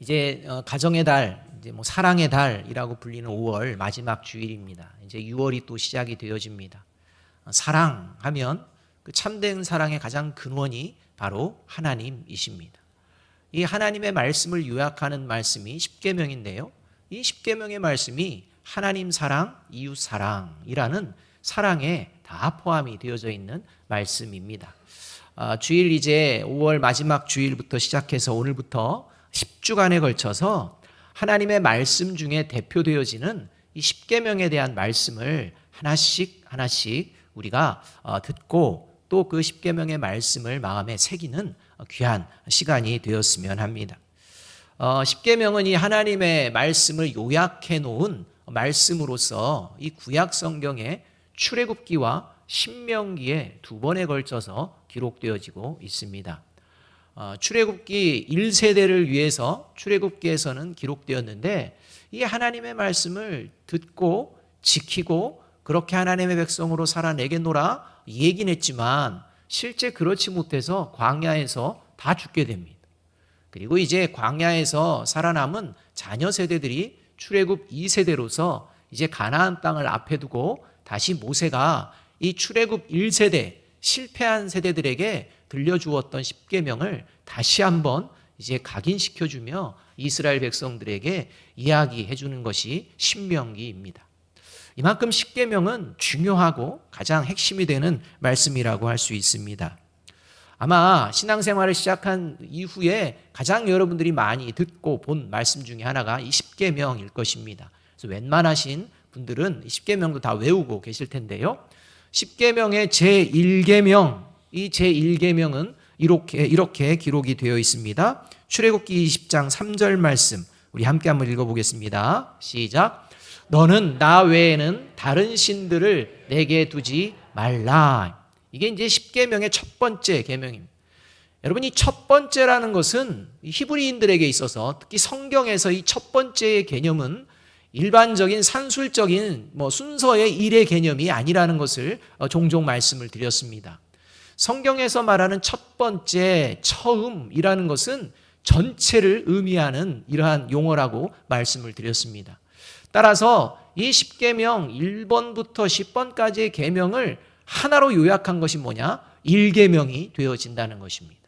이제 가정의 달, 이제 뭐 사랑의 달이라고 불리는 5월 마지막 주일입니다. 이제 6월이 또 시작이 되어집니다. 사랑하면 그 참된 사랑의 가장 근원이 바로 하나님이십니다. 이 하나님의 말씀을 요약하는 말씀이 십계명인데요. 이 십계명의 말씀이 하나님 사랑, 이웃 사랑이라는 사랑에 다 포함이 되어져 있는 말씀입니다. 주일 이제 5월 마지막 주일부터 시작해서 오늘부터 10주간에 걸쳐서 하나님의 말씀 중에 대표되어지는 이 십계명에 대한 말씀을 하나씩 우리가 듣고 또 그 십계명의 말씀을 마음에 새기는 귀한 시간이 되었으면 합니다. 십계명은 이 하나님의 말씀을 요약해 놓은 말씀으로서 이 구약 성경의 출애굽기와 신명기에 두 번에 걸쳐서 기록되어지고 있습니다. 출애굽기 1세대를 위해서 출애굽기에서는 기록되었는데 이 하나님의 말씀을 듣고 지키고 그렇게 하나님의 백성으로 살아내겠노라 얘기는 했지만 실제 그렇지 못해서 광야에서 다 죽게 됩니다. 그리고 이제 광야에서 살아남은 자녀 세대들이 출애굽 2세대로서 이제 가나안 땅을 앞에 두고 다시 모세가 이 출애굽 1세대 실패한 세대들에게 들려주었던 십계명을 다시 한번 이제 각인시켜주며 이스라엘 백성들에게 이야기해 주는 것이 신명기입니다. 이만큼 십계명은 중요하고 가장 핵심이 되는 말씀이라고 할 수 있습니다. 아마 신앙생활을 시작한 이후에 가장 여러분들이 많이 듣고 본 말씀 중에 하나가 이 십계명일 것입니다. 그래서 웬만하신 분들은 이 십계명도 다 외우고 계실 텐데요. 십계명의 제1계명, 이 제1계명은 이렇게 기록이 되어 있습니다. 출애굽기 20장 3절 말씀 우리 함께 한번 읽어보겠습니다. 시작. 너는 나 외에는 다른 신들을 내게 두지 말라. 이게 이제 십계명의 첫 번째 계명입니다. 여러분, 이 첫 번째라는 것은 히브리인들에게 있어서 특히 성경에서 이 첫 번째의 개념은 일반적인 산술적인 순서의 일의 개념이 아니라는 것을 종종 말씀을 드렸습니다. 성경에서 말하는 첫 번째, 처음이라는 것은 전체를 의미하는 이러한 용어라고 말씀을 드렸습니다. 따라서 이 십계명 1번부터 10번까지의 계명을 하나로 요약한 것이 뭐냐? 1계명이 되어진다는 것입니다.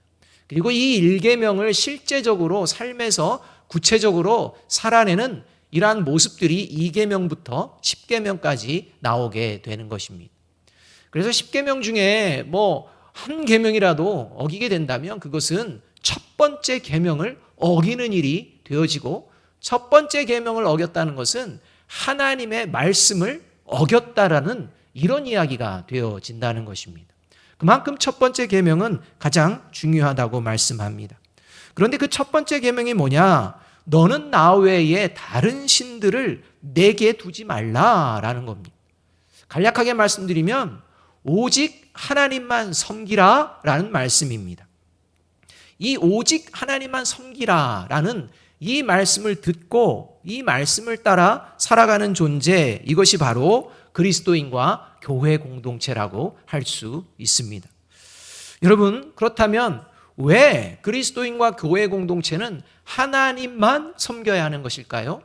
그리고 이 1계명을 실제적으로 삶에서 구체적으로 살아내는 이러한 모습들이 2계명부터 10계명까지 나오게 되는 것입니다. 그래서 10계명 중에 한 계명이라도 어기게 된다면 그것은 첫 번째 계명을 어기는 일이 되어지고 첫 번째 계명을 어겼다는 것은 하나님의 말씀을 어겼다라는 이런 이야기가 되어진다는 것입니다. 그만큼 첫 번째 계명은 가장 중요하다고 말씀합니다. 그런데 그 첫 번째 계명이 뭐냐? 너는 나 외에 다른 신들을 내게 두지 말라라는 겁니다. 간략하게 말씀드리면 오직 하나님만 섬기라라는 말씀입니다. 이 오직 하나님만 섬기라라는 이 말씀을 듣고 이 말씀을 따라 살아가는 존재, 이것이 바로 그리스도인과 교회 공동체라고 할 수 있습니다. 여러분, 그렇다면 왜 그리스도인과 교회 공동체는 하나님만 섬겨야 하는 것일까요?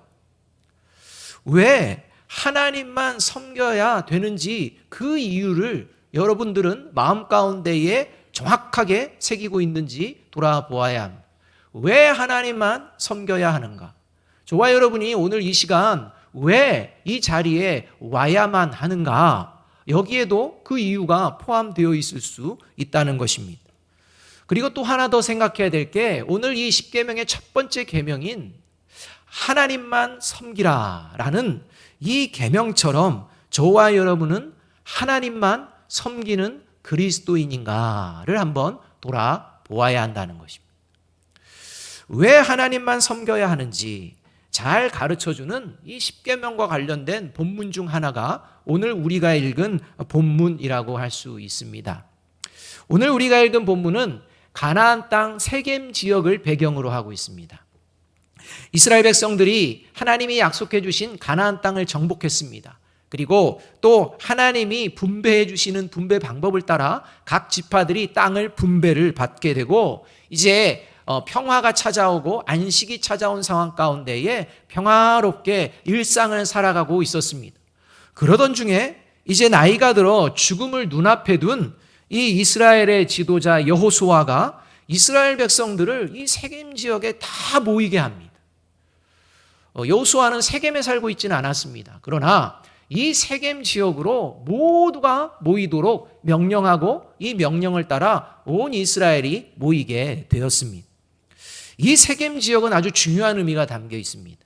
왜 하나님만 섬겨야 되는지 그 이유를 여러분들은 마음 가운데에 정확하게 새기고 있는지 돌아보아야 합니다. 왜 하나님만 섬겨야 하는가? 저와 여러분이 오늘 이 시간 왜 이 자리에 와야만 하는가? 여기에도 그 이유가 포함되어 있을 수 있다는 것입니다. 그리고 또 하나 더 생각해야 될 게 오늘 이 십계명의 첫 번째 계명인 하나님만 섬기라라는 이 계명처럼 저와 여러분은 하나님만 섬기는 그리스도인인가를 한번 돌아보아야 한다는 것입니다. 왜 하나님만 섬겨야 하는지 잘 가르쳐주는 이 십계명과 관련된 본문 중 하나가 오늘 우리가 읽은 본문이라고 할 수 있습니다. 오늘 우리가 읽은 본문은 가나안 땅 세겜 지역을 배경으로 하고 있습니다. 이스라엘 백성들이 하나님이 약속해 주신 가나안 땅을 정복했습니다. 그리고 또 하나님이 분배해 주시는 분배 방법을 따라 각 지파들이 땅을 분배를 받게 되고 이제 평화가 찾아오고 안식이 찾아온 상황 가운데에 평화롭게 일상을 살아가고 있었습니다. 그러던 중에 이제 나이가 들어 죽음을 눈앞에 둔 이 이스라엘의 지도자 여호수아가 이스라엘 백성들을 이 세겜 지역에 다 모이게 합니다. 여호수아는 세겜에 살고 있지는 않았습니다. 그러나 이 세겜 지역으로 모두가 모이도록 명령하고 이 명령을 따라 온 이스라엘이 모이게 되었습니다. 이 세겜 지역은 아주 중요한 의미가 담겨 있습니다.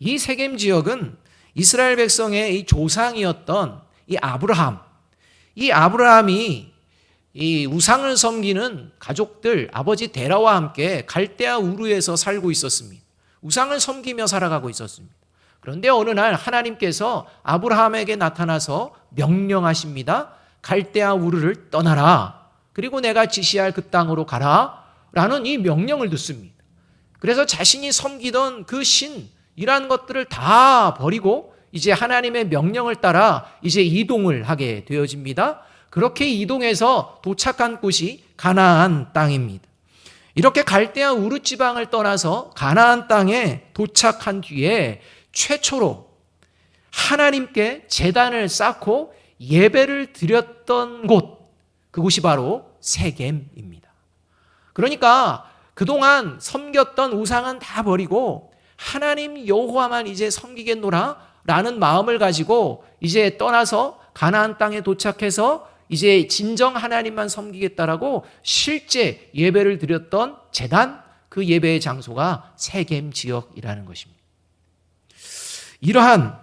이 세겜 지역은 이스라엘 백성의 이 조상이었던 이 아브라함이 이 우상을 섬기는 가족들 아버지 데라와 함께 갈대아 우르에서 살고 있었습니다. 우상을 섬기며 살아가고 있었습니다. 그런데 어느 날 하나님께서 아브라함에게 나타나서 명령하십니다. 갈대아 우르를 떠나라. 그리고 내가 지시할 그 땅으로 가라. 라는 이 명령을 듣습니다. 그래서 자신이 섬기던 그 신이라는 것들을 다 버리고 이제 하나님의 명령을 따라 이제 이동을 하게 되어집니다. 그렇게 이동해서 도착한 곳이 가나안 땅입니다. 이렇게 갈대아 우르 지방을 떠나서 가나안 땅에 도착한 뒤에 최초로 하나님께 제단을 쌓고 예배를 드렸던 곳, 그곳이 바로 세겜입니다. 그러니까 그동안 섬겼던 우상은 다 버리고 하나님 여호와만 이제 섬기겠노라 라는 마음을 가지고 이제 떠나서 가나안 땅에 도착해서 이제 진정 하나님만 섬기겠다라고 실제 예배를 드렸던 제단, 그 예배의 장소가 세겜 지역이라는 것입니다. 이러한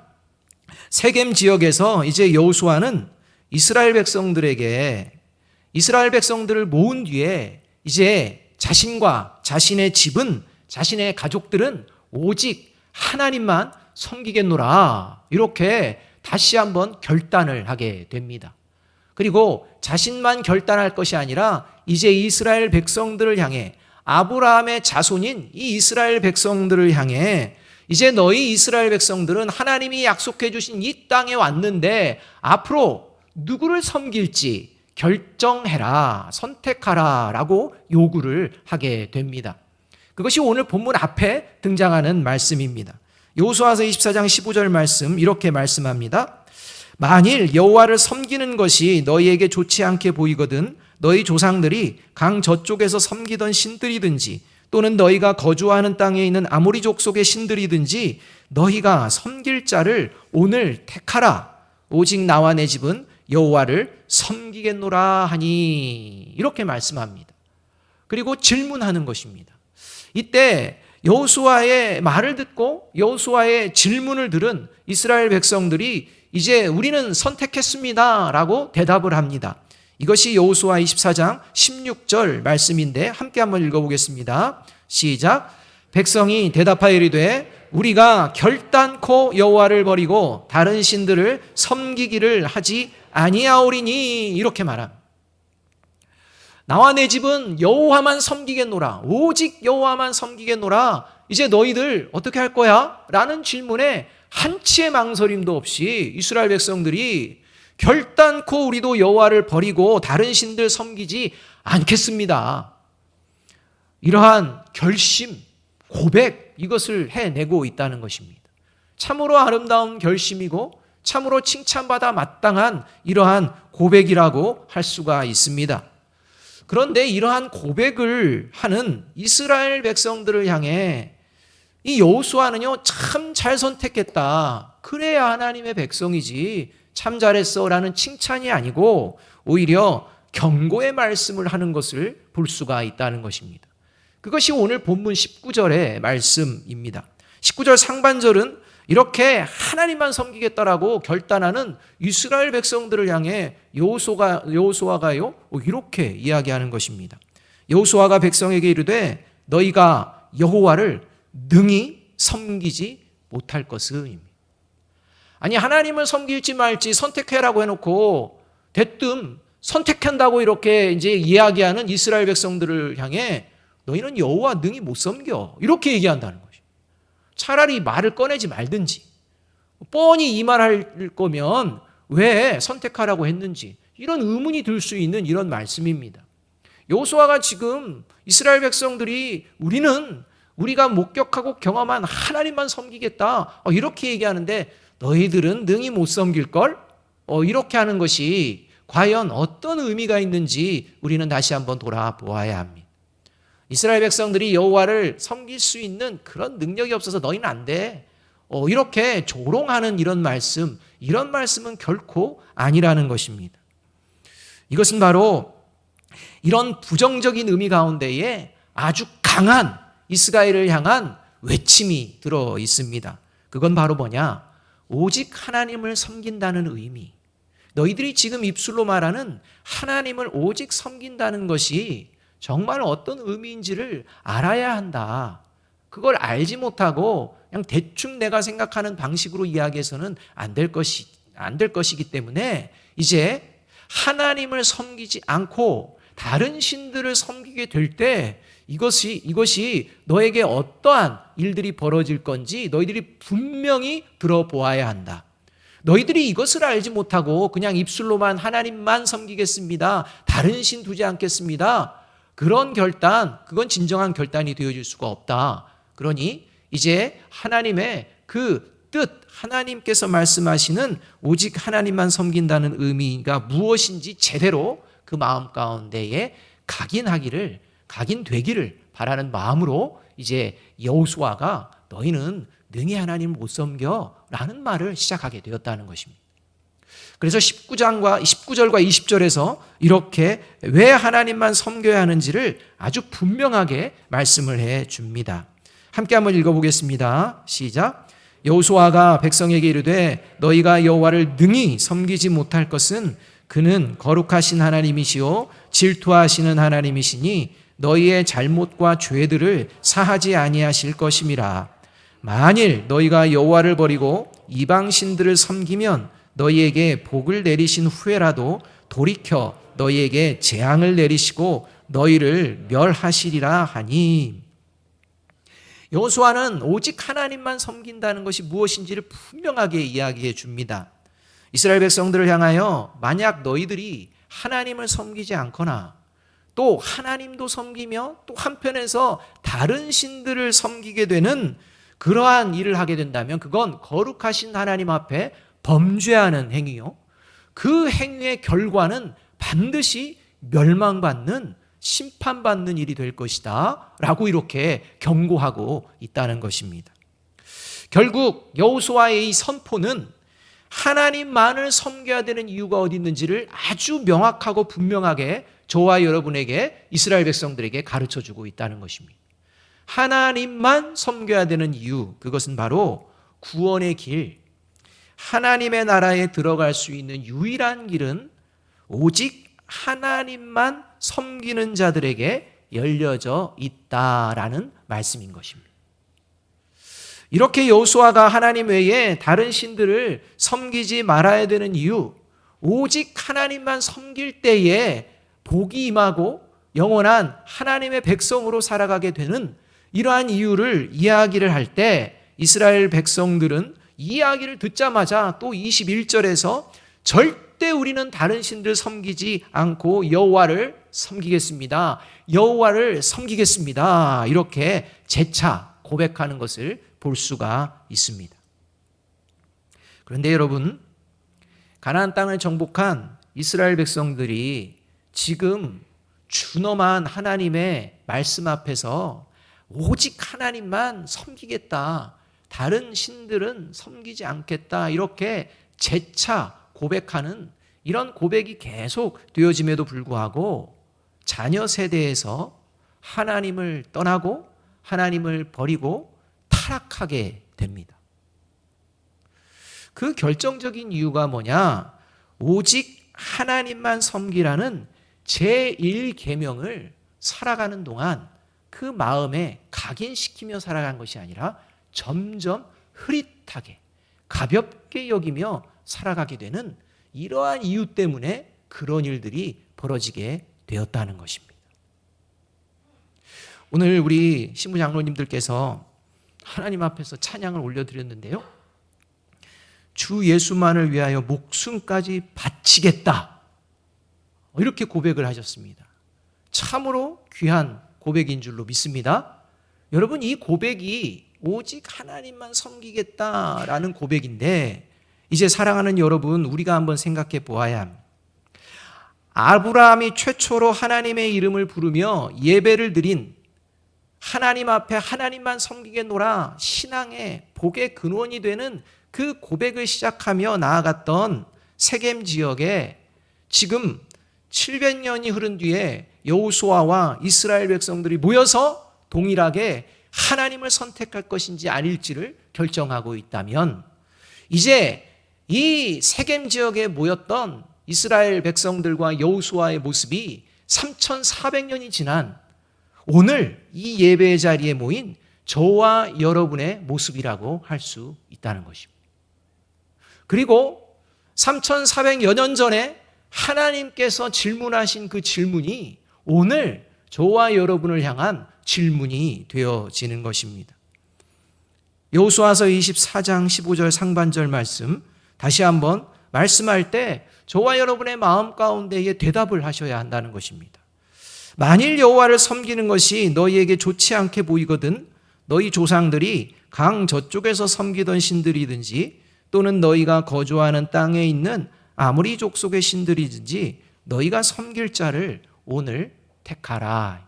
세겜 지역에서 이제 여호수아는 이스라엘 백성들을 모은 뒤에 이제 자신과 자신의 집은, 자신의 가족들은 오직 하나님만 섬기겠노라, 이렇게 다시 한번 결단을 하게 됩니다. 그리고 자신만 결단할 것이 아니라 이제 이스라엘 백성들을 향해, 아브라함의 자손인 이 이스라엘 백성들을 향해 이제 너희 이스라엘 백성들은 하나님이 약속해 주신 이 땅에 왔는데 앞으로 누구를 섬길지 결정해라, 선택하라 라고 요구를 하게 됩니다. 그것이 오늘 본문 앞에 등장하는 말씀입니다. 여호수아서 24장 15절 말씀, 이렇게 말씀합니다. 만일 여호와를 섬기는 것이 너희에게 좋지 않게 보이거든 너희 조상들이 강 저쪽에서 섬기던 신들이든지 또는 너희가 거주하는 땅에 있는 아모리 족속의 신들이든지 너희가 섬길 자를 오늘 택하라. 오직 나와 내 집은 여호와를 섬기겠노라 하니, 이렇게 말씀합니다. 그리고 질문하는 것입니다. 이때 여호수아의 말을 듣고 여호수아의 질문을 들은 이스라엘 백성들이 이제 우리는 선택했습니다 라고 대답을 합니다. 이것이 여호수아 24장 16절 말씀인데 함께 한번 읽어보겠습니다. 시작. 백성이 대답하여 이르되 우리가 결단코 여호와를 버리고 다른 신들을 섬기기를 하지 아니하오리니, 이렇게 말합니다. 나와 내 집은 여호와만 섬기겠노라, 오직 여호와만 섬기겠노라. 이제 너희들 어떻게 할 거야? 라는 질문에 한치의 망설임도 없이 이스라엘 백성들이 결단코 우리도 여호와를 버리고 다른 신들 섬기지 않겠습니다. 이러한 결심, 고백, 이것을 해내고 있다는 것입니다. 참으로 아름다운 결심이고 참으로 칭찬받아 마땅한 이러한 고백이라고 할 수가 있습니다. 그런데 이러한 고백을 하는 이스라엘 백성들을 향해 이 여호수아는요, 참 잘 선택했다, 그래야 하나님의 백성이지, 참 잘했어 라는 칭찬이 아니고 오히려 경고의 말씀을 하는 것을 볼 수가 있다는 것입니다. 그것이 오늘 본문 19절의 말씀입니다. 19절 상반절은 이렇게 하나님만 섬기겠다라고 결단하는 이스라엘 백성들을 향해 여호수아가요 이렇게 이야기하는 것입니다. 여호수아가 백성에게 이르되 너희가 여호와를 능히 섬기지 못할 것은. 아니, 하나님을 섬길지 말지 선택해라고 해놓고 대뜸 선택한다고 이렇게 이제 이야기하는 이스라엘 백성들을 향해 너희는 여호와 능히 못 섬겨, 이렇게 얘기한다는 것이죠. 차라리 말을 꺼내지 말든지, 뻔히 이 말할 거면 왜 선택하라고 했는지 이런 의문이 들 수 있는 이런 말씀입니다. 여호수아가 지금 이스라엘 백성들이 우리가 목격하고 경험한 하나님만 섬기겠다 이렇게 얘기하는데 너희들은 능히 못 섬길걸? 이렇게 하는 것이 과연 어떤 의미가 있는지 우리는 다시 한번 돌아보아야 합니다. 이스라엘 백성들이 여호와를 섬길 수 있는 그런 능력이 없어서 너희는 안 돼. 이렇게 조롱하는 이런 말씀은 결코 아니라는 것입니다. 이것은 바로 이런 부정적인 의미 가운데에 아주 강한 이스라엘을 향한 외침이 들어 있습니다. 그건 바로 뭐냐? 오직 하나님을 섬긴다는 의미. 너희들이 지금 입술로 말하는 하나님을 오직 섬긴다는 것이 정말 어떤 의미인지를 알아야 한다. 그걸 알지 못하고 그냥 대충 내가 생각하는 방식으로 이야기해서는 안 될 것이기 때문에 이제 하나님을 섬기지 않고 다른 신들을 섬기게 될 때 이것이 너에게 어떠한 일들이 벌어질 건지 너희들이 분명히 들어보아야 한다. 너희들이 이것을 알지 못하고 그냥 입술로만 하나님만 섬기겠습니다. 다른 신 두지 않겠습니다. 그런 결단, 그건 진정한 결단이 되어질 수가 없다. 그러니 이제 하나님의 그 뜻, 하나님께서 말씀하시는 오직 하나님만 섬긴다는 의미가 무엇인지 제대로 그 마음 가운데에 각인되기를 바라는 마음으로 이제 여호수아가 너희는 능히 하나님을 못 섬겨라는 말을 시작하게 되었다는 것입니다. 그래서 19절과 20절에서 이렇게 왜 하나님만 섬겨야 하는지를 아주 분명하게 말씀을 해 줍니다. 함께 한번 읽어보겠습니다. 시작. 여호수아가 백성에게 이르되 너희가 여호와를 능히 섬기지 못할 것은 그는 거룩하신 하나님이시요 질투하시는 하나님이시니 너희의 잘못과 죄들을 사하지 아니하실 것임이라. 만일 너희가 여호와를 버리고 이방 신들을 섬기면 너희에게 복을 내리신 후에라도 돌이켜 너희에게 재앙을 내리시고 너희를 멸하시리라 하니. 여호수아는 오직 하나님만 섬긴다는 것이 무엇인지를 분명하게 이야기해 줍니다. 이스라엘 백성들을 향하여 만약 너희들이 하나님을 섬기지 않거나 또 하나님도 섬기며 또 한편에서 다른 신들을 섬기게 되는 그러한 일을 하게 된다면 그건 거룩하신 하나님 앞에 범죄하는 행위요. 그 행위의 결과는 반드시 멸망받는 심판받는 일이 될 것이다 라고 이렇게 경고하고 있다는 것입니다. 결국 여호수아의 이 선포는 하나님만을 섬겨야 되는 이유가 어디 있는지를 아주 명확하고 분명하게 저와 여러분에게 이스라엘 백성들에게 가르쳐주고 있다는 것입니다. 하나님만 섬겨야 되는 이유, 그것은 바로 구원의 길, 하나님의 나라에 들어갈 수 있는 유일한 길은 오직 하나님만 섬기는 자들에게 열려져 있다라는 말씀인 것입니다. 이렇게 여호수아가 하나님 외에 다른 신들을 섬기지 말아야 되는 이유, 오직 하나님만 섬길 때에 복이 임하고 영원한 하나님의 백성으로 살아가게 되는 이러한 이유를 이야기를 할 때 이스라엘 백성들은 이 이야기를 듣자마자 또 21절에서 절대 우리는 다른 신들 섬기지 않고 여호와를 섬기겠습니다. 여호와를 섬기겠습니다. 이렇게 재차 고백하는 것을 볼 수가 있습니다. 그런데 여러분, 가나안 땅을 정복한 이스라엘 백성들이 지금 준엄한 하나님의 말씀 앞에서 오직 하나님만 섬기겠다, 다른 신들은 섬기지 않겠다, 이렇게 재차 고백하는 이런 고백이 계속 되어짐에도 불구하고 자녀 세대에서 하나님을 떠나고 하나님을 버리고 타락하게 됩니다. 그 결정적인 이유가 뭐냐? 오직 하나님만 섬기라는 제1계명을 살아가는 동안 그 마음에 각인시키며 살아간 것이 아니라 점점 흐릿하게 가볍게 여기며 살아가게 되는 이러한 이유 때문에 그런 일들이 벌어지게 되었다는 것입니다. 오늘 우리 신부 장로님들께서 하나님 앞에서 찬양을 올려드렸는데요, 주 예수만을 위하여 목숨까지 바치겠다, 이렇게 고백을 하셨습니다. 참으로 귀한 고백인 줄로 믿습니다. 여러분, 이 고백이 오직 하나님만 섬기겠다라는 고백인데, 이제 사랑하는 여러분, 우리가 한번 생각해 보아야 합니다. 아브라함이 최초로 하나님의 이름을 부르며 예배를 드린, 하나님 앞에 하나님만 섬기겠노라 신앙의 복의 근원이 되는 그 고백을 시작하며 나아갔던 세겜 지역에 지금 700년이 흐른 뒤에 여호수아와 이스라엘 백성들이 모여서 동일하게 하나님을 선택할 것인지 아닐지를 결정하고 있다면, 이제 이 세겜 지역에 모였던 이스라엘 백성들과 여호수아의 모습이 3400년이 지난 오늘 이 예배의 자리에 모인 저와 여러분의 모습이라고 할 수 있다는 것입니다. 그리고 3400여 년 전에 하나님께서 질문하신 그 질문이 오늘 저와 여러분을 향한 질문이 되어지는 것입니다. 여호수아서 24장 15절 상반절 말씀 다시 한번 말씀할 때 저와 여러분의 마음 가운데에 대답을 하셔야 한다는 것입니다. 만일 여호와를 섬기는 것이 너희에게 좋지 않게 보이거든 너희 조상들이 강 저쪽에서 섬기던 신들이든지 또는 너희가 거주하는 땅에 있는 아무리 족속의 신들이든지 너희가 섬길 자를 오늘 택하라.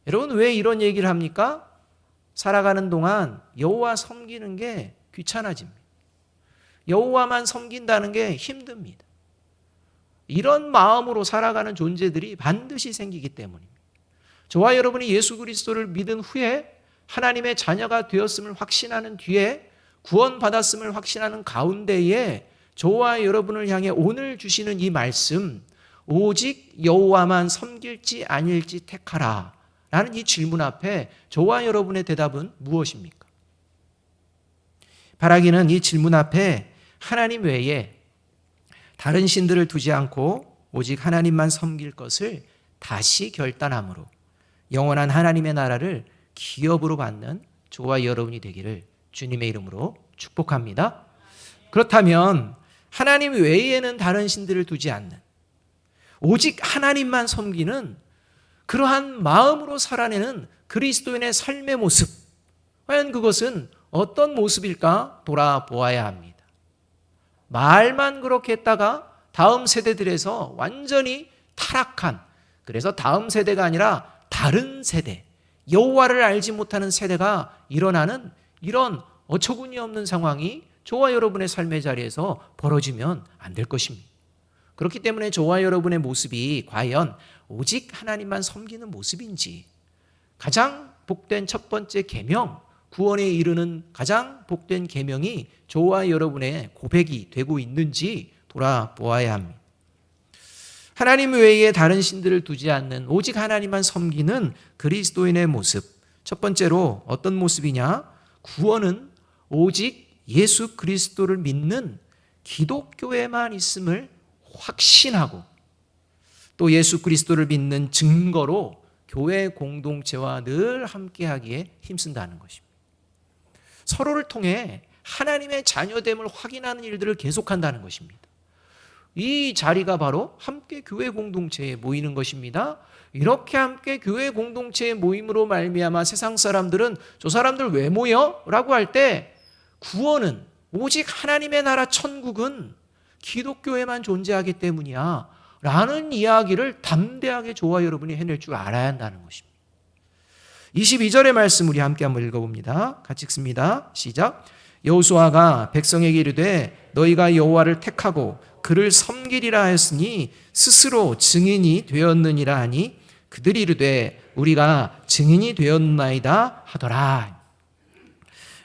여러분, 왜 이런 얘기를 합니까? 살아가는 동안 여호와 섬기는 게 귀찮아집니다. 여호와만 섬긴다는 게 힘듭니다. 이런 마음으로 살아가는 존재들이 반드시 생기기 때문입니다. 저와 여러분이 예수 그리스도를 믿은 후에 하나님의 자녀가 되었음을 확신하는 뒤에 구원받았음을 확신하는 가운데에 저와 여러분을 향해 오늘 주시는 이 말씀, 오직 여호와만 섬길지 아닐지 택하라 라는 이 질문 앞에 저와 여러분의 대답은 무엇입니까? 바라기는 이 질문 앞에 하나님 외에 다른 신들을 두지 않고 오직 하나님만 섬길 것을 다시 결단함으로 영원한 하나님의 나라를 기업으로 받는 저와 여러분이 되기를 주님의 이름으로 축복합니다. 그렇다면 하나님 외에는 다른 신들을 두지 않는, 오직 하나님만 섬기는 그러한 마음으로 살아내는 그리스도인의 삶의 모습, 과연 그것은 어떤 모습일까 돌아보아야 합니다. 말만 그렇게 했다가 다음 세대들에서 완전히 타락한, 그래서 다음 세대가 아니라 다른 세대, 여호와를 알지 못하는 세대가 일어나는 이런 어처구니 없는 상황이 저와 여러분의 삶의 자리에서 벌어지면 안 될 것입니다. 그렇기 때문에 저와 여러분의 모습이 과연 오직 하나님만 섬기는 모습인지, 가장 복된 첫 번째 계명, 구원에 이르는 가장 복된 계명이 저와 여러분의 고백이 되고 있는지 돌아보아야 합니다. 하나님 외에 다른 신들을 두지 않는 오직 하나님만 섬기는 그리스도인의 모습, 첫 번째로 어떤 모습이냐? 구원은 오직 예수 그리스도를 믿는 기독교에만 있음을 확신하고 또 예수 그리스도를 믿는 증거로 교회 공동체와 늘 함께하기에 힘쓴다는 것입니다. 서로를 통해 하나님의 자녀됨을 확인하는 일들을 계속한다는 것입니다. 이 자리가 바로 함께 교회 공동체에 모이는 것입니다. 이렇게 함께 교회 공동체에 모임으로 말미암아 세상 사람들은 저 사람들 왜 모여? 라고 할 때 구원은 오직 하나님의 나라 천국은 기독교에만 존재하기 때문이야 라는 이야기를 담대하게 저와 여러분이 해낼 줄 알아야 한다는 것입니다. 22절의 말씀 우리 함께 한번 읽어봅니다. 같이 읽습니다. 시작. 여호수아가 백성에게 이르되 너희가 여호와를 택하고 그를 섬기리라 하였으니 스스로 증인이 되었느니라 하니 그들이 이르되 우리가 증인이 되었나이다 하더라.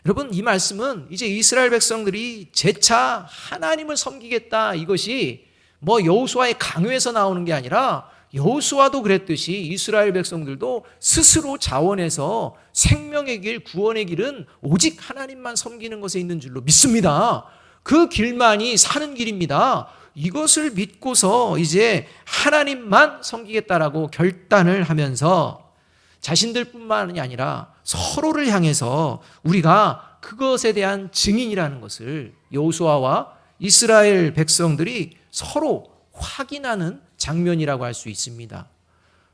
여러분, 이 말씀은 이제 이스라엘 백성들이 재차 하나님을 섬기겠다, 이것이 뭐 여호수아의 강요에서 나오는 게 아니라 여호수아도 그랬듯이 이스라엘 백성들도 스스로 자원해서 생명의 길, 구원의 길은 오직 하나님만 섬기는 것에 있는 줄로 믿습니다. 그 길만이 사는 길입니다. 이것을 믿고서 이제 하나님만 섬기겠다라고 결단을 하면서 자신들뿐만이 아니라 서로를 향해서 우리가 그것에 대한 증인이라는 것을 여호수아와 이스라엘 백성들이 서로 확인하는 장면이라고 할 수 있습니다.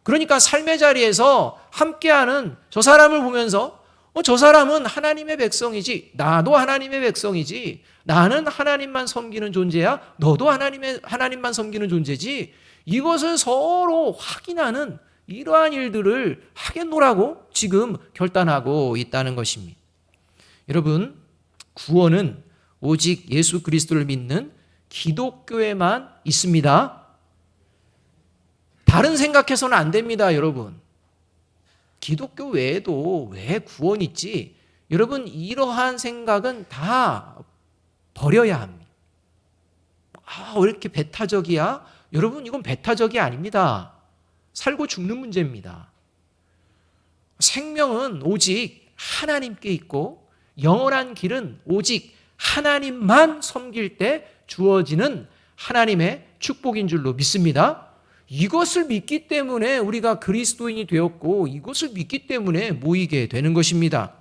그러니까 삶의 자리에서 함께하는 저 사람을 보면서 저 사람은 하나님의 백성이지, 나도 하나님의 백성이지, 나는 하나님만 섬기는 존재야, 너도 하나님만 섬기는 존재지, 이것을 서로 확인하는 이러한 일들을 하겠노라고 지금 결단하고 있다는 것입니다. 여러분, 구원은 오직 예수 그리스도를 믿는 기독교에만 있습니다. 다른 생각해서는 안 됩니다, 여러분. 기독교 외에도 왜 구원이 있지? 여러분, 이러한 생각은 다 버려야 합니다. 왜 이렇게 배타적이야? 여러분, 이건 배타적이 아닙니다. 살고 죽는 문제입니다. 생명은 오직 하나님께 있고 영원한 길은 오직 하나님만 섬길 때 주어지는 하나님의 축복인 줄로 믿습니다. 이것을 믿기 때문에 우리가 그리스도인이 되었고 이것을 믿기 때문에 모이게 되는 것입니다.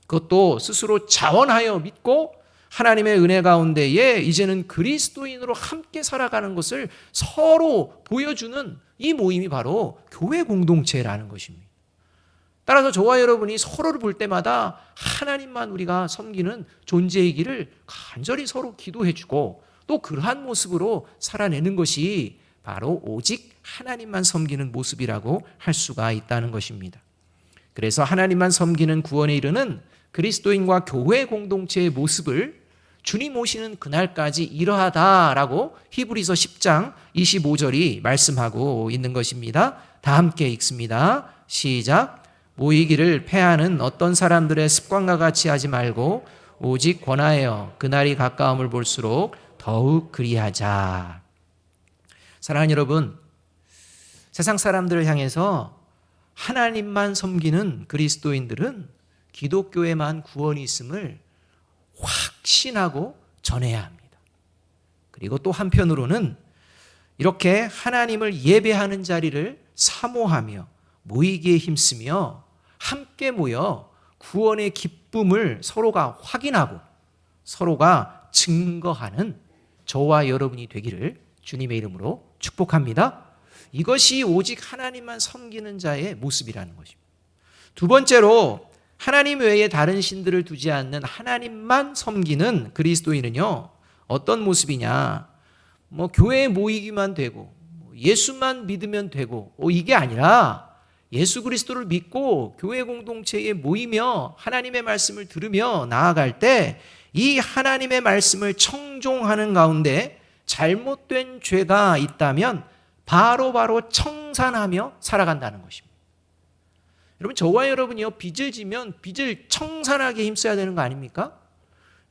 그것도 스스로 자원하여 믿고 하나님의 은혜 가운데에 이제는 그리스도인으로 함께 살아가는 것을 서로 보여주는 이 모임이 바로 교회 공동체라는 것입니다. 따라서 저와 여러분이 서로를 볼 때마다 하나님만 우리가 섬기는 존재이기를 간절히 서로 기도해주고 또 그러한 모습으로 살아내는 것이 바로 오직 하나님만 섬기는 모습이라고 할 수가 있다는 것입니다. 그래서 하나님만 섬기는 구원에 이르는 그리스도인과 교회 공동체의 모습을 주님 오시는 그날까지 이러하다라고 히브리서 10장 25절이 말씀하고 있는 것입니다. 다 함께 읽습니다. 시작. 모이기를 패하는 어떤 사람들의 습관과 같이 하지 말고 오직 권하여 그날이 가까움을 볼수록 더욱 그리하자. 사랑하는 여러분, 세상 사람들을 향해서 하나님만 섬기는 그리스도인들은 기독교에만 구원이 있음을 확신하고 전해야 합니다. 그리고 또 한편으로는 이렇게 하나님을 예배하는 자리를 사모하며 모이기에 힘쓰며 함께 모여 구원의 기쁨을 서로가 확인하고 서로가 증거하는 저와 여러분이 되기를 주님의 이름으로 축복합니다. 이것이 오직 하나님만 섬기는 자의 모습이라는 것입니다. 두 번째로 하나님 외에 다른 신들을 두지 않는 하나님만 섬기는 그리스도인은요, 어떤 모습이냐? 교회에 모이기만 되고 예수만 믿으면 되고 이게 아니라 예수 그리스도를 믿고 교회 공동체에 모이며 하나님의 말씀을 들으며 나아갈 때 이 하나님의 말씀을 청종하는 가운데 잘못된 죄가 있다면 바로바로 청산하며 살아간다는 것입니다. 여러분, 저와 여러분이요, 빚을 지면 빚을 청산하게 힘써야 되는 거 아닙니까?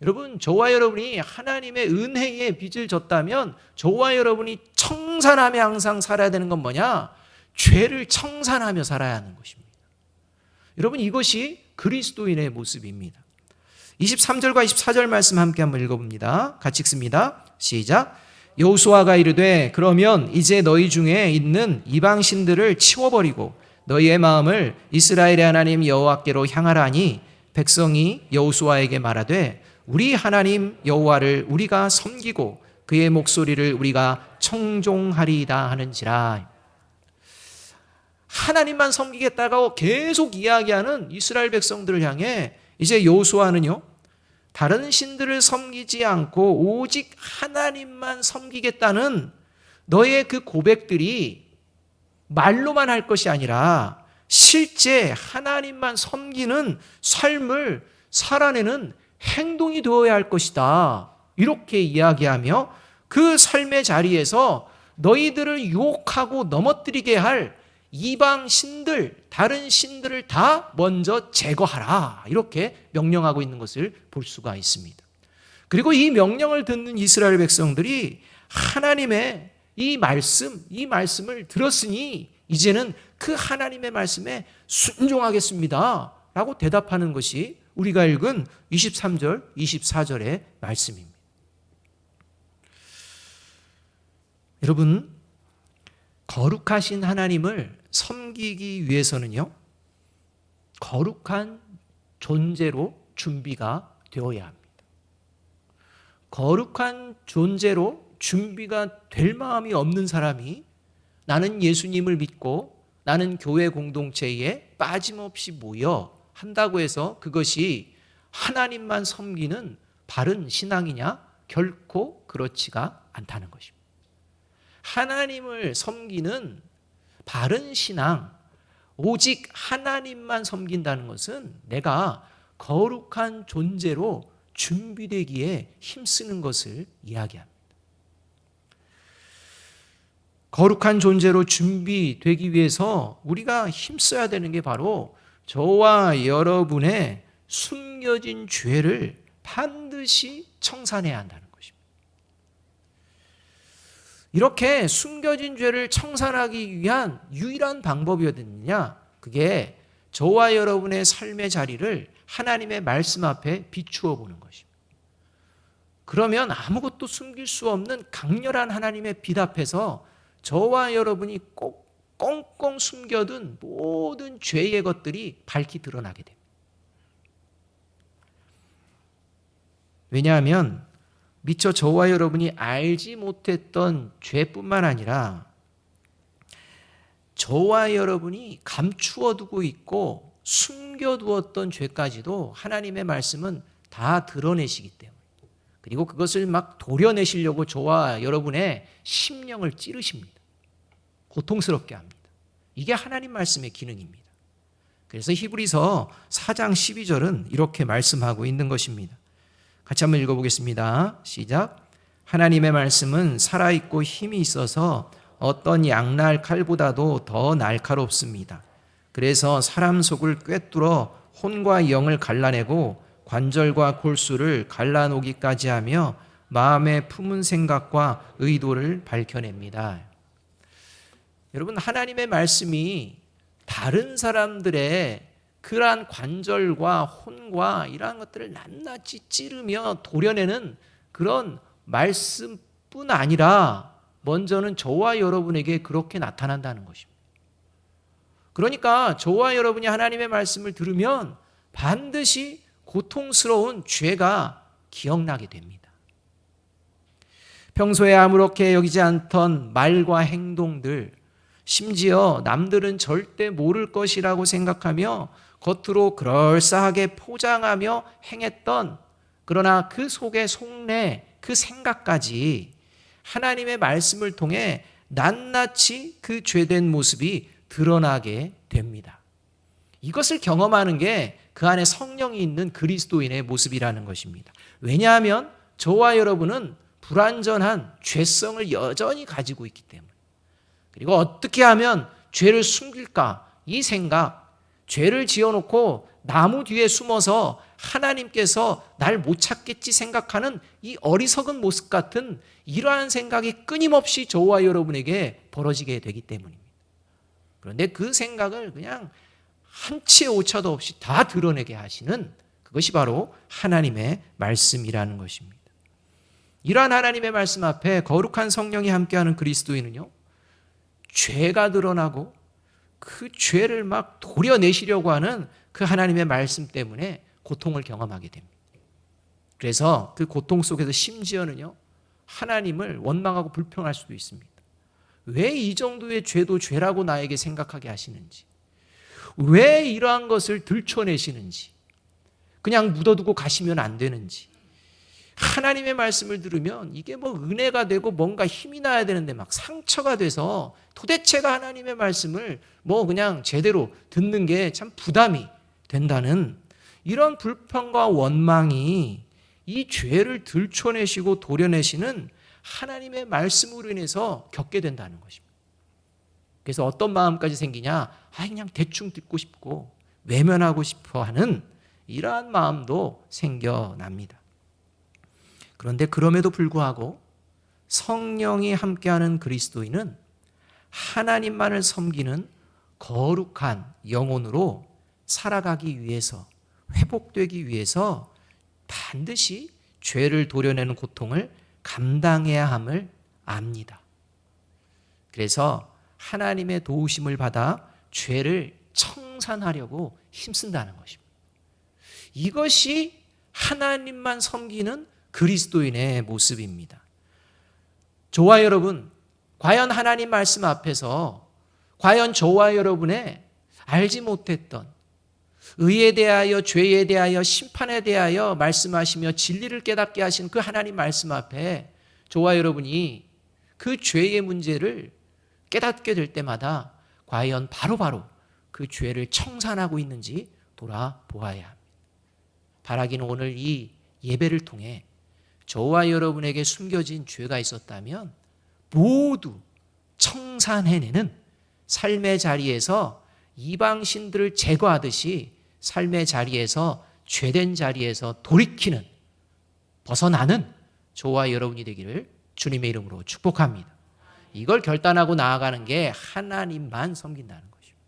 여러분, 저와 여러분이 하나님의 은혜에 빚을 졌다면 저와 여러분이 청산하며 항상 살아야 되는 건 뭐냐? 죄를 청산하며 살아야 하는 것입니다. 여러분, 이것이 그리스도인의 모습입니다. 23절과 24절 말씀 함께 한번 읽어봅니다. 같이 읽습니다. 시작. 여호수아가 이르되 그러면 이제 너희 중에 있는 이방 신들을 치워버리고 너희의 마음을 이스라엘의 하나님 여호와께로 향하라니 백성이 여호수아에게 말하되 우리 하나님 여호와를 우리가 섬기고 그의 목소리를 우리가 청종하리이다 하는지라. 하나님만 섬기겠다고 계속 이야기하는 이스라엘 백성들을 향해 이제 여호수아는요, 다른 신들을 섬기지 않고 오직 하나님만 섬기겠다는 너의 그 고백들이 말로만 할 것이 아니라 실제 하나님만 섬기는 삶을 살아내는 행동이 되어야 할 것이다. 이렇게 이야기하며 그 삶의 자리에서 너희들을 유혹하고 넘어뜨리게 할 이방 신들, 다른 신들을 다 먼저 제거하라. 이렇게 명령하고 있는 것을 볼 수가 있습니다. 그리고 이 명령을 듣는 이스라엘 백성들이 하나님의 이 말씀을 들었으니 이제는 그 하나님의 말씀에 순종하겠습니다. 라고 대답하는 것이 우리가 읽은 23절, 24절의 말씀입니다. 여러분, 거룩하신 하나님을 섬기기 위해서는요, 거룩한 존재로 준비가 되어야 합니다. 거룩한 존재로 준비가 될 마음이 없는 사람이 나는 예수님을 믿고 나는 교회 공동체에 빠짐없이 모여 한다고 해서 그것이 하나님만 섬기는 바른 신앙이냐? 결코 그렇지가 않다는 것입니다. 하나님을 섬기는 바른 신앙, 오직 하나님만 섬긴다는 것은 내가 거룩한 존재로 준비되기에 힘쓰는 것을 이야기합니다. 거룩한 존재로 준비되기 위해서 우리가 힘써야 되는 게 바로 저와 여러분의 숨겨진 죄를 반드시 청산해야 한다는 것입니다. 이렇게 숨겨진 죄를 청산하기 위한 유일한 방법이 어딨느냐? 그게 저와 여러분의 삶의 자리를 하나님의 말씀 앞에 비추어 보는 것입니다. 그러면 아무것도 숨길 수 없는 강렬한 하나님의 빛 앞에서 저와 여러분이 꼭 꽁꽁 숨겨둔 모든 죄의 것들이 밝히 드러나게 됩니다. 왜냐하면 미처 저와 여러분이 알지 못했던 죄뿐만 아니라 저와 여러분이 감추어두고 있고 숨겨두었던 죄까지도 하나님의 말씀은 다 드러내시기 때문에, 그리고 그것을 막 도려내시려고 저와 여러분의 심령을 찌르십니다. 고통스럽게 합니다. 이게 하나님 말씀의 기능입니다. 그래서 히브리서 4장 12절은 이렇게 말씀하고 있는 것입니다. 같이 한번 읽어보겠습니다. 시작. 하나님의 말씀은 살아있고 힘이 있어서 어떤 양날 칼보다도 더 날카롭습니다. 그래서 사람 속을 꿰뚫어 혼과 영을 갈라내고 관절과 골수를 갈라놓기까지 하며 마음의 품은 생각과 의도를 밝혀냅니다. 여러분, 하나님의 말씀이 다른 사람들의 그러한 관절과 혼과 이러한 것들을 낱낱이 찌르며 도려내는 그런 말씀뿐 아니라 먼저는 저와 여러분에게 그렇게 나타난다는 것입니다. 그러니까 저와 여러분이 하나님의 말씀을 들으면 반드시 고통스러운 죄가 기억나게 됩니다. 평소에 아무렇게 여기지 않던 말과 행동들, 심지어 남들은 절대 모를 것이라고 생각하며 겉으로 그럴싸하게 포장하며 행했던, 그러나 그 속에 속내 그 생각까지 하나님의 말씀을 통해 낱낱이 그 죄된 모습이 드러나게 됩니다. 이것을 경험하는 게 그 안에 성령이 있는 그리스도인의 모습이라는 것입니다. 왜냐하면 저와 여러분은 불완전한 죄성을 여전히 가지고 있기 때문에, 그리고 어떻게 하면 죄를 숨길까, 이 생각, 죄를 지어놓고 나무 뒤에 숨어서 하나님께서 날 못 찾겠지 생각하는 이 어리석은 모습 같은 이러한 생각이 끊임없이 저와 여러분에게 벌어지게 되기 때문입니다. 그런데 그 생각을 그냥 한치의 오차도 없이 다 드러내게 하시는 그것이 바로 하나님의 말씀이라는 것입니다. 이러한 하나님의 말씀 앞에 거룩한 성령이 함께하는 그리스도인은요, 죄가 드러나고 그 죄를 막 도려내시려고 하는 그 하나님의 말씀 때문에 고통을 경험하게 됩니다. 그래서 그 고통 속에서 심지어는요, 하나님을 원망하고 불평할 수도 있습니다. 왜 이 정도의 죄도 죄라고 나에게 생각하게 하시는지, 왜 이러한 것을 들춰내시는지, 그냥 묻어두고 가시면 안 되는지, 하나님의 말씀을 들으면 이게 뭐 은혜가 되고 뭔가 힘이 나야 되는데 막 상처가 돼서 도대체가 하나님의 말씀을 뭐 그냥 제대로 듣는 게 참 부담이 된다는 이런 불평과 원망이 이 죄를 들춰내시고 도려내시는 하나님의 말씀으로 인해서 겪게 된다는 것입니다. 그래서 어떤 마음까지 생기냐? 그냥 대충 듣고 싶고 외면하고 싶어 하는 이러한 마음도 생겨납니다. 그런데 그럼에도 불구하고 성령이 함께하는 그리스도인은 하나님만을 섬기는 거룩한 영혼으로 살아가기 위해서, 회복되기 위해서 반드시 죄를 도려내는 고통을 감당해야 함을 압니다. 그래서 하나님의 도우심을 받아 죄를 청산하려고 힘쓴다는 것입니다. 이것이 하나님만 섬기는 그리스도인의 모습입니다. 저와 여러분, 과연 하나님 말씀 앞에서 과연 저와 여러분의 알지 못했던 의에 대하여, 죄에 대하여, 심판에 대하여 말씀하시며 진리를 깨닫게 하신 그 하나님 말씀 앞에 저와 여러분이 그 죄의 문제를 깨닫게 될 때마다 과연 바로바로 그 죄를 청산하고 있는지 돌아보아야 합니다. 바라기는 오늘 이 예배를 통해 저와 여러분에게 숨겨진 죄가 있었다면 모두 청산해내는 삶의 자리에서 이방신들을 제거하듯이 삶의 자리에서, 죄된 자리에서 돌이키는, 벗어나는 저와 여러분이 되기를 주님의 이름으로 축복합니다. 이걸 결단하고 나아가는 게 하나님만 섬긴다는 것입니다.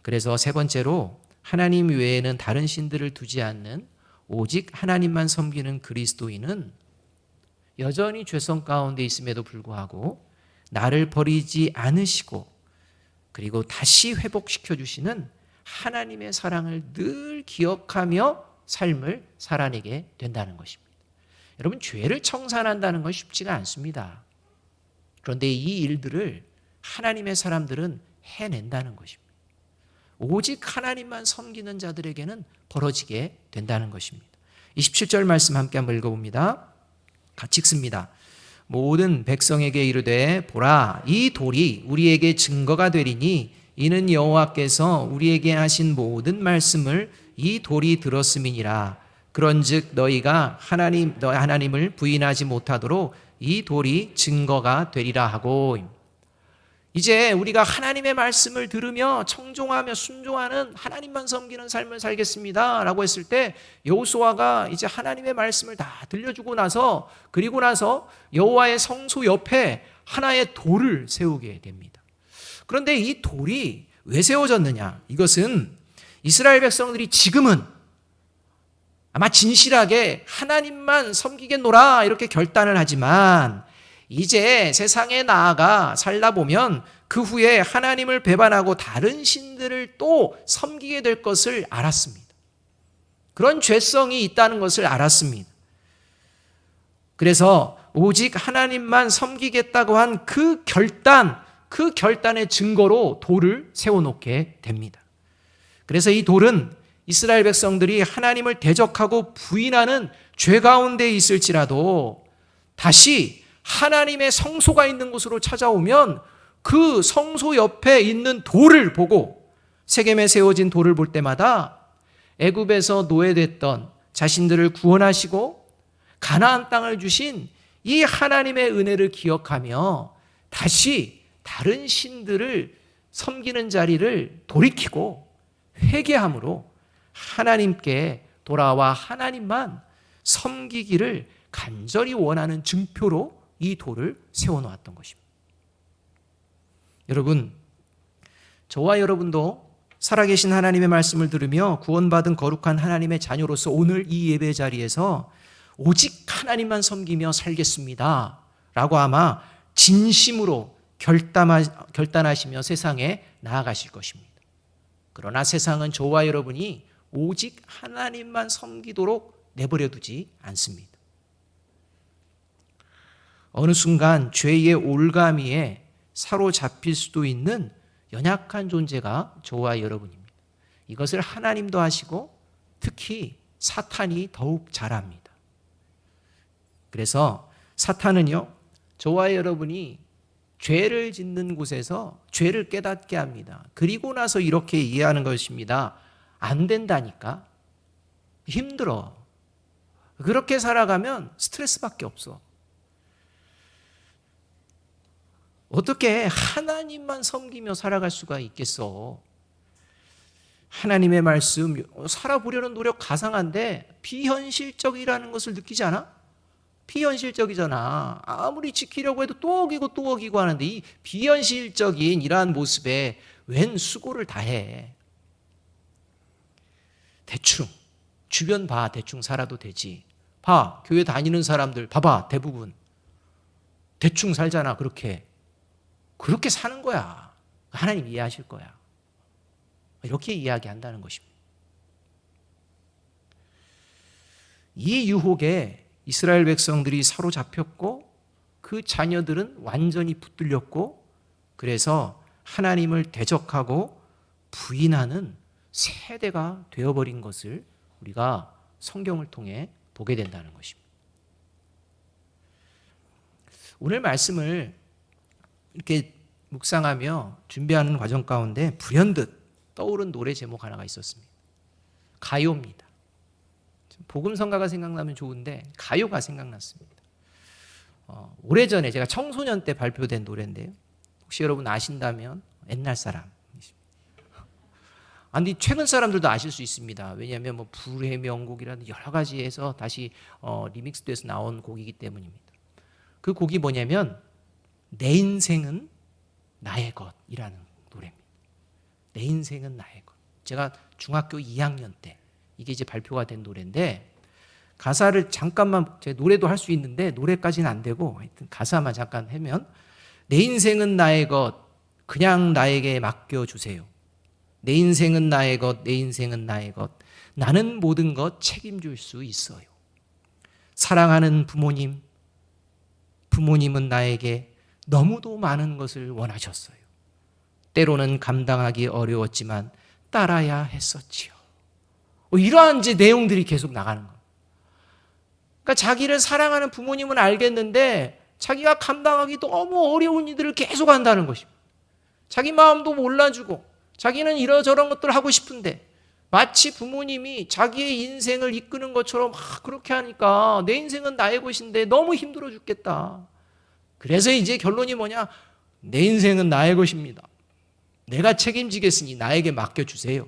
그래서 세 번째로 하나님 외에는 다른 신들을 두지 않는 오직 하나님만 섬기는 그리스도인은 여전히 죄성 가운데 있음에도 불구하고 나를 버리지 않으시고 그리고 다시 회복시켜 주시는 하나님의 사랑을 늘 기억하며 삶을 살아내게 된다는 것입니다. 여러분, 죄를 청산한다는 건 쉽지가 않습니다. 그런데 이 일들을 하나님의 사람들은 해낸다는 것입니다. 오직 하나님만 섬기는 자들에게는 벌어지게 된다는 것입니다. 27절 말씀 함께 한번 읽어봅니다. 같이 읽습니다. 모든 백성에게 이르되 보라, 이 돌이 우리에게 증거가 되리니 이는 여호와께서 우리에게 하신 모든 말씀을 이 돌이 들었음이니라. 그런즉 너희가 하나님을 부인하지 못하도록 이 돌이 증거가 되리라 하고. 이제 우리가 하나님의 말씀을 들으며 청종하며 순종하는, 하나님만 섬기는 삶을 살겠습니다 라고 했을 때 여호수아가 이제 하나님의 말씀을 다 들려주고 나서, 그리고 나서 여호와의 성소 옆에 하나의 돌을 세우게 됩니다. 그런데 이 돌이 왜 세워졌느냐? 이것은 이스라엘 백성들이 지금은 아마 진실하게 하나님만 섬기겠노라 이렇게 결단을 하지만, 이제 세상에 나아가 살다 보면 그 후에 하나님을 배반하고 다른 신들을 또 섬기게 될 것을 알았습니다. 그런 죄성이 있다는 것을 알았습니다. 그래서 오직 하나님만 섬기겠다고 한 그 결단의 증거로 돌을 세워놓게 됩니다. 그래서 이 돌은 이스라엘 백성들이 하나님을 대적하고 부인하는 죄 가운데 있을지라도 다시 하나님의 성소가 있는 곳으로 찾아오면 그 성소 옆에 있는 돌을 보고, 세겜에 세워진 돌을 볼 때마다 애굽에서 노예됐던 자신들을 구원하시고 가나안 땅을 주신 이 하나님의 은혜를 기억하며 다시 다른 신들을 섬기는 자리를 돌이키고 회개함으로 하나님께 돌아와 하나님만 섬기기를 간절히 원하는 증표로 이 돌을 세워놓았던 것입니다. 여러분, 저와 여러분도 살아계신 하나님의 말씀을 들으며 구원받은 거룩한 하나님의 자녀로서 오늘 이 예배 자리에서 오직 하나님만 섬기며 살겠습니다 라고 아마 진심으로 결단하시며 세상에 나아가실 것입니다. 그러나 세상은 저와 여러분이 오직 하나님만 섬기도록 내버려 두지 않습니다. 어느 순간 죄의 올가미에 사로잡힐 수도 있는 연약한 존재가 저와 여러분입니다. 이것을 하나님도 하시고 특히 사탄이 더욱 잘합니다. 그래서 사탄은요, 저와 여러분이 죄를 짓는 곳에서 죄를 깨닫게 합니다. 그리고 나서 이렇게 이해하는 것입니다. 안 된다니까. 힘들어. 그렇게 살아가면 스트레스밖에 없어. 어떻게 하나님만 섬기며 살아갈 수가 있겠어? 하나님의 말씀, 살아보려는 노력 가상한데 비현실적이라는 것을 느끼지 않아? 비현실적이잖아. 아무리 지키려고 해도 또 어기고 또 어기고 하는데 이 비현실적인 이러한 모습에 웬 수고를 다해. 대충, 주변 봐. 대충 살아도 되지. 봐, 교회 다니는 사람들 봐봐. 대부분 대충 살잖아. 그렇게 사는 거야. 하나님 이해하실 거야. 이렇게 이야기한다는 것입니다. 이 유혹에 이스라엘 백성들이 사로잡혔고 그 그 자녀들은 완전히 붙들렸고 그래서 하나님을 대적하고 부인하는 세대가 되어버린 것을 우리가 성경을 통해 보게 된다는 것입니다. 오늘 말씀을 이렇게 묵상하며 준비하는 과정 가운데 불현듯 떠오른 노래 제목 하나가 있었습니다. 가요입니다. 복음성가가 생각나면 좋은데 가요가 생각났습니다. 오래전에 제가 청소년 때 발표된 노래인데요. 혹시 여러분 아신다면 옛날 사람. 아니 최근 사람들도 아실 수 있습니다. 왜냐하면 뭐 불의 명곡이라는 여러 가지에서 다시 리믹스돼서 나온 곡이기 때문입니다. 그 곡이 뭐냐면 내 인생은 나의 것이라는 노래입니다. 내 인생은 나의 것. 제가 중학교 2학년 때 이게 이제 발표가 된 노래인데 가사를 잠깐만 제가 노래도 할 수 있는데 노래까지는 안 되고 하여튼 가사만 잠깐 하면 내 인생은 나의 것 그냥 나에게 맡겨주세요. 내 인생은 나의 것, 내 인생은 나의 것. 나는 모든 것 책임질 수 있어요. 사랑하는 부모님, 부모님은 나에게 너무도 많은 것을 원하셨어요. 때로는 감당하기 어려웠지만 따라야 했었지요. 이러한 이제 내용들이 계속 나가는 거예요. 그러니까 자기를 사랑하는 부모님은 알겠는데 자기가 감당하기 너무 어려운 일들을 계속 한다는 것입니다. 자기 마음도 몰라주고 자기는 이러저런 것들을 하고 싶은데 마치 부모님이 자기의 인생을 이끄는 것처럼 그렇게 하니까 내 인생은 나의 것인데 너무 힘들어 죽겠다. 그래서 이제 결론이 뭐냐? 내 인생은 나의 것입니다. 내가 책임지겠으니 나에게 맡겨주세요.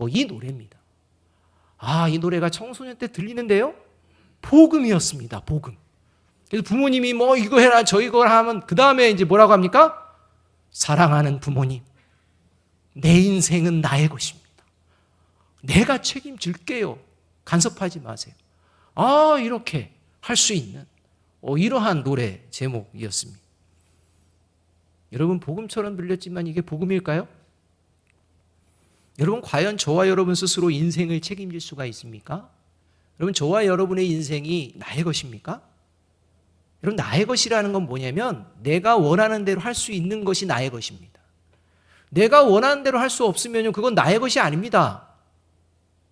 이 노래입니다. 이 노래가 청소년 때 들리는데요. 복음이었습니다. 복음. 그래서 부모님이 뭐 이거 해라 저 이거 하면 그 다음에 이제 뭐라고 합니까? 사랑하는 부모님, 내 인생은 나의 것입니다. 내가 책임질게요. 간섭하지 마세요. 이렇게 할 수 있는 이러한 노래 제목이었습니다. 여러분 복음처럼 들렸지만 이게 복음일까요? 여러분 과연 저와 여러분 스스로 인생을 책임질 수가 있습니까? 여러분 저와 여러분의 인생이 나의 것입니까? 여러분 나의 것이라는 건 뭐냐면 내가 원하는 대로 할 수 있는 것이 나의 것입니다. 내가 원하는 대로 할 수 없으면 그건 나의 것이 아닙니다.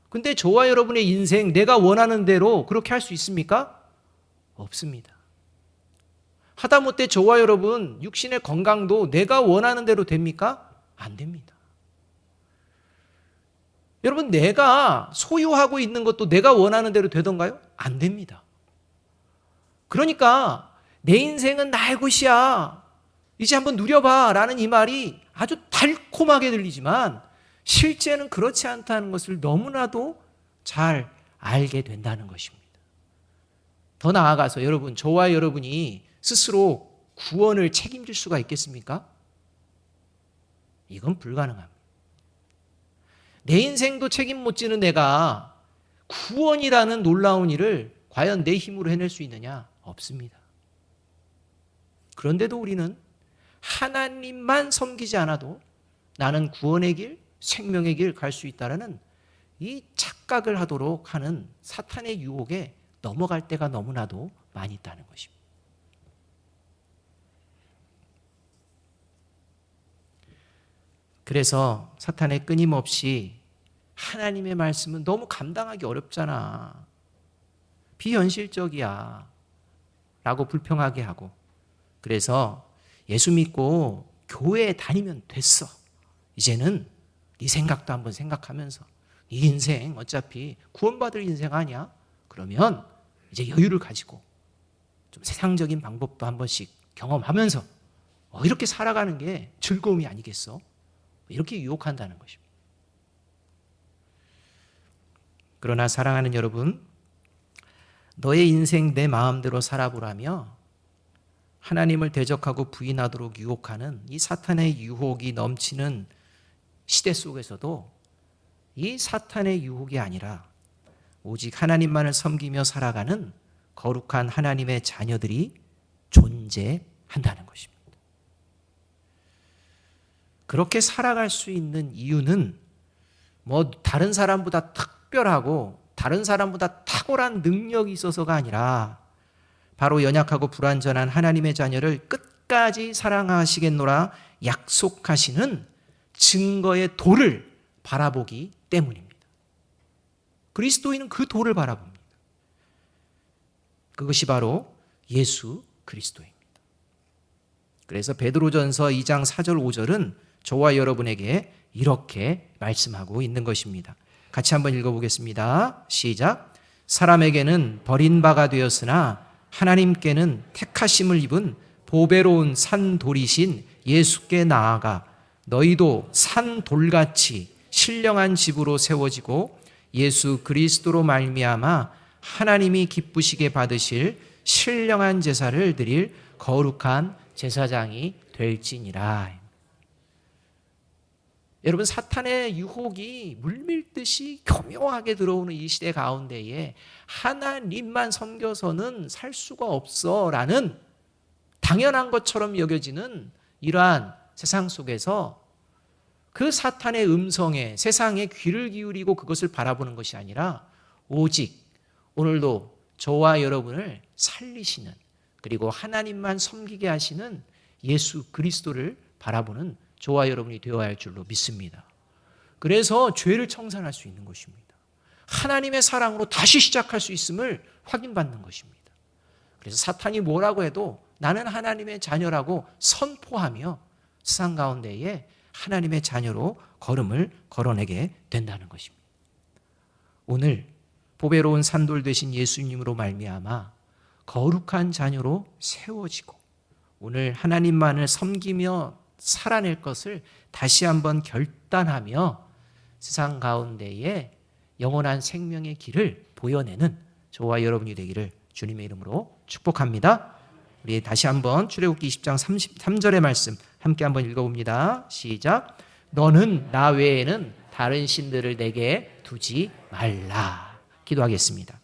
근데 저와 여러분의 인생 내가 원하는 대로 그렇게 할 수 있습니까? 없습니다. 하다못해 저와 여러분 육신의 건강도 내가 원하는 대로 됩니까? 안 됩니다. 여러분 내가 소유하고 있는 것도 내가 원하는 대로 되던가요? 안 됩니다. 그러니까 내 인생은 나의 것이야. 이제 한번 누려봐 라는 이 말이 아주 달콤하게 들리지만 실제는 그렇지 않다는 것을 너무나도 잘 알게 된다는 것입니다. 더 나아가서 여러분 저와 여러분이 스스로 구원을 책임질 수가 있겠습니까? 이건 불가능합니다. 내 인생도 책임 못 지는 내가 구원이라는 놀라운 일을 과연 내 힘으로 해낼 수 있느냐? 없습니다. 그런데도 우리는 하나님만 섬기지 않아도 나는 구원의 길, 생명의 길 갈 수 있다라는 이 착각을 하도록 하는 사탄의 유혹에 넘어갈 때가 너무나도 많이 있다는 것입니다. 그래서 사탄의 끊임없이 하나님의 말씀은 너무 감당하기 어렵잖아. 비현실적이야. 라고 불평하게 하고 그래서 예수 믿고 교회에 다니면 됐어. 이제는 네 생각도 한번 생각하면서 네 인생 어차피 구원받을 인생 아니야? 그러면 이제 여유를 가지고 좀 세상적인 방법도 한 번씩 경험하면서 이렇게 살아가는 게 즐거움이 아니겠어? 이렇게 유혹한다는 것입니다. 그러나 사랑하는 여러분, 너의 인생 내 마음대로 살아보라며 하나님을 대적하고 부인하도록 유혹하는 이 사탄의 유혹이 넘치는 시대 속에서도 이 사탄의 유혹이 아니라 오직 하나님만을 섬기며 살아가는 거룩한 하나님의 자녀들이 존재한다는 것입니다. 그렇게 살아갈 수 있는 이유는 뭐 다른 사람보다 특별하고 다른 사람보다 탁월한 능력이 있어서가 아니라 바로 연약하고 불완전한 하나님의 자녀를 끝까지 사랑하시겠노라 약속하시는 증거의 도를 바라보기 때문입니다. 그리스도인은 그 도를 바라봅니다. 그것이 바로 예수 그리스도입니다. 그래서 베드로전서 2장 4절 5절은 저와 여러분에게 이렇게 말씀하고 있는 것입니다. 같이 한번 읽어보겠습니다. 시작. 사람에게는 버림바가 되었으나 하나님께는 택하심을 입은 보배로운 산돌이신 예수께 나아가 너희도 산돌같이 신령한 집으로 세워지고 예수 그리스도로 말미암아 하나님이 기쁘시게 받으실 신령한 제사를 드릴 거룩한 제사장이 될지니라. 여러분, 사탄의 유혹이 물밀듯이 교묘하게 들어오는 이 시대 가운데에 하나님만 섬겨서는 살 수가 없어라는 당연한 것처럼 여겨지는 이러한 세상 속에서 그 사탄의 음성에 세상에 귀를 기울이고 그것을 바라보는 것이 아니라 오직 오늘도 저와 여러분을 살리시는, 그리고 하나님만 섬기게 하시는 예수 그리스도를 바라보는 저와 여러분이 되어야 할 줄로 믿습니다. 그래서 죄를 청산할 수 있는 것입니다. 하나님의 사랑으로 다시 시작할 수 있음을 확인받는 것입니다. 그래서 사탄이 뭐라고 해도 나는 하나님의 자녀라고 선포하며 세상 가운데에 하나님의 자녀로 걸음을 걸어내게 된다는 것입니다. 오늘 보배로운 산돌 되신 예수님으로 말미암아 거룩한 자녀로 세워지고 오늘 하나님만을 섬기며 살아낼 것을 다시 한번 결단하며 세상 가운데에 영원한 생명의 길을 보여내는 저와 여러분이 되기를 주님의 이름으로 축복합니다. 우리 다시 한번 출애굽기 20장 33절의 말씀 함께 한번 읽어봅니다. 시작. 너는 나 외에는 다른 신들을 내게 두지 말라. 기도하겠습니다.